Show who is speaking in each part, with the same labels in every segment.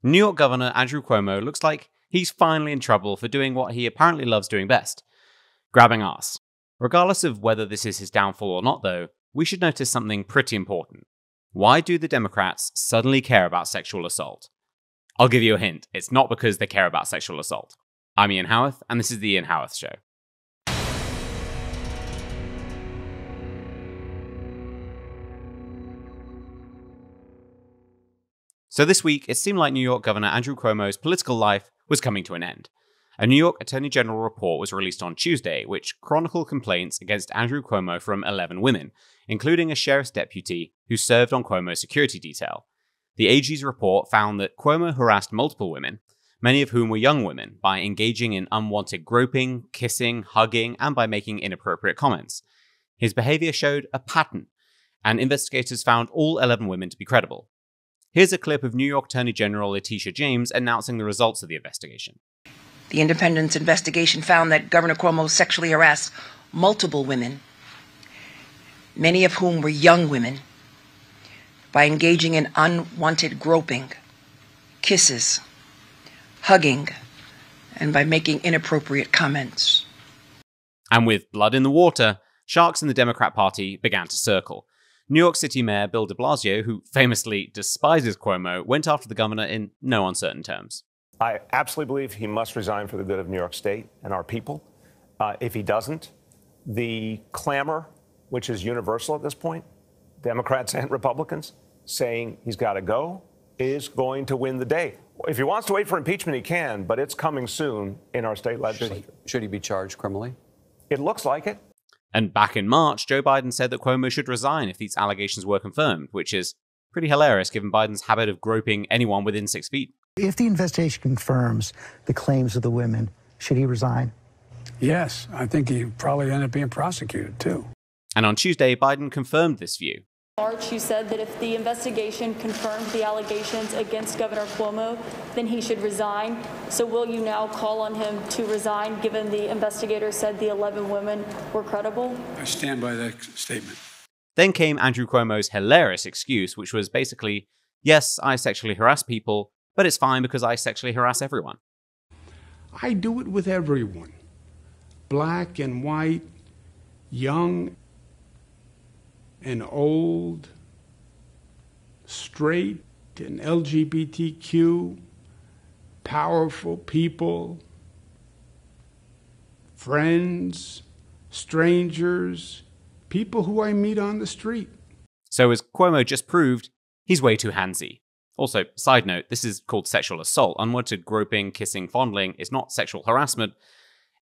Speaker 1: New York Governor Andrew Cuomo looks like he's finally in trouble for doing what he apparently loves doing best: grabbing ass. Regardless of whether this is his downfall or not, though, we should notice something pretty important. Why do the Democrats suddenly care about sexual assault? I'll give you a hint. It's not because they care about sexual assault. I'm Ian Haworth, and this is the Ian Haworth Show. So this week, it seemed like New York Governor Andrew Cuomo's political life was coming to an end. A New York Attorney General report was released on Tuesday, which chronicled complaints against Andrew Cuomo from 11 women, including a sheriff's deputy who served on Cuomo's security detail. The AG's report found that Cuomo harassed multiple women, many of whom were young women, by engaging in unwanted groping, kissing, hugging, and by making inappropriate comments. His behavior showed a pattern, and investigators found all 11 women to be credible. Here's a clip of New York Attorney General Letitia James announcing the results of the investigation.
Speaker 2: The independent investigation found that Governor Cuomo sexually harassed multiple women, many of whom were young women, by engaging in unwanted groping, kisses, hugging, and by making inappropriate comments.
Speaker 1: And with blood in the water, sharks in the Democrat Party began to circle. New York City Mayor Bill de Blasio, who famously despises Cuomo, went after the governor in no uncertain terms.
Speaker 3: I absolutely believe he must resign for the good of New York State and our people. If he doesn't, the clamor, which is universal at this point, Democrats and Republicans, saying he's got to go, is going to win the day. If he wants to wait for impeachment, he can, but it's coming soon in our state legislature.
Speaker 4: Should he be charged criminally?
Speaker 3: It looks like it.
Speaker 1: And back in March, Joe Biden said that Cuomo should resign if these allegations were confirmed, which is pretty hilarious given Biden's habit of groping anyone within 6 feet.
Speaker 5: If the investigation confirms the claims of the women, should he resign?
Speaker 6: Yes, I think he probably end up being prosecuted, too.
Speaker 1: And on Tuesday, Biden confirmed this view.
Speaker 7: March, you said that if the investigation confirmed the allegations against Governor Cuomo, then he should resign. So will you now call on him to resign, given the investigator said the 11 women were credible?
Speaker 6: I stand by that statement.
Speaker 1: Then came Andrew Cuomo's hilarious excuse, which was basically, yes, I sexually harass people, but it's fine because I sexually harass everyone.
Speaker 6: I do it with everyone. Black and white, young and old, straight and LGBTQ, powerful people, friends, strangers, people who I meet on the street.
Speaker 1: So as Cuomo just proved, he's way too handsy. Also, side note, this is called sexual assault. Unwanted groping, kissing, fondling is not sexual harassment,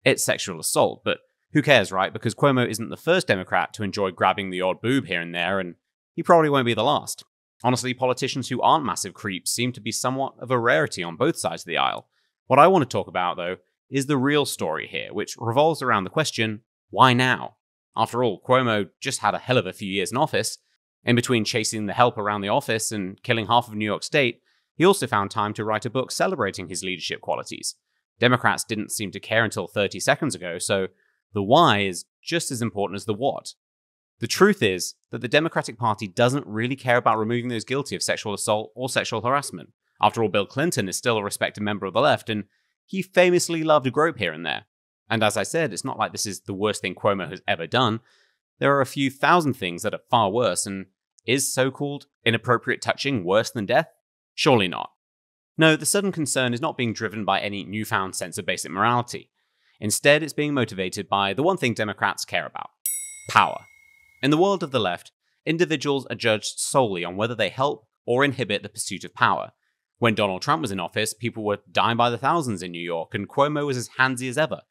Speaker 1: it's sexual assault. But who cares, right? Because Cuomo isn't the first Democrat to enjoy grabbing the odd boob here and there, and he probably won't be the last. Honestly, politicians who aren't massive creeps seem to be somewhat of a rarity on both sides of the aisle. What I want to talk about, though, is the real story here, which revolves around the question, why now? After all, Cuomo just had a hell of a few years in office. In between chasing the help around the office and killing half of New York State, he also found time to write a book celebrating his leadership qualities. Democrats didn't seem to care until 30 seconds ago, so the why is just as important as the what. The truth is that the Democratic Party doesn't really care about removing those guilty of sexual assault or sexual harassment. After all, Bill Clinton is still a respected member of the left, and he famously loved a grope here and there. And as I said, it's not like this is the worst thing Cuomo has ever done. There are a few thousand things that are far worse, and is so-called inappropriate touching worse than death? Surely not. No, the sudden concern is not being driven by any newfound sense of basic morality. Instead, it's being motivated by the one thing Democrats care about: power. In the world of the left, individuals are judged solely on whether they help or inhibit the pursuit of power. When Donald Trump was in office, people were dying by the thousands in New York, and Cuomo was as handsy as ever.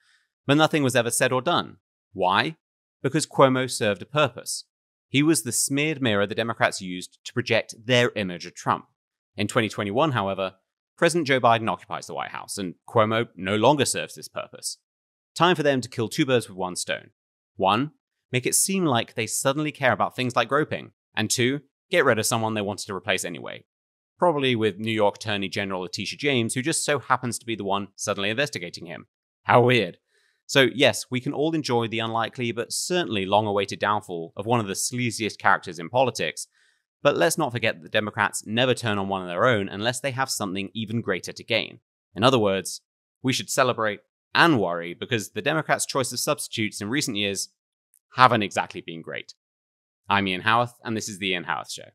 Speaker 1: But nothing was ever said or done. Why? Because Cuomo served a purpose. He was the smeared mirror the Democrats used to project their image of Trump. In 2021, however, President Joe Biden occupies the White House, and Cuomo no longer serves this purpose. Time for them to kill two birds with one stone. One, make it seem like they suddenly care about things like groping. And two, get rid of someone they wanted to replace anyway. Probably with New York Attorney General Letitia James, who just so happens to be the one suddenly investigating him. How weird. So yes, we can all enjoy the unlikely but certainly long-awaited downfall of one of the sleaziest characters in politics, But let's not forget that the Democrats never turn on one of their own unless they have something even greater to gain. In other words, we should celebrate and worry because the Democrats' choice of substitutes in recent years haven't exactly been great. I'm Ian Haworth, and this is The Ian Haworth Show.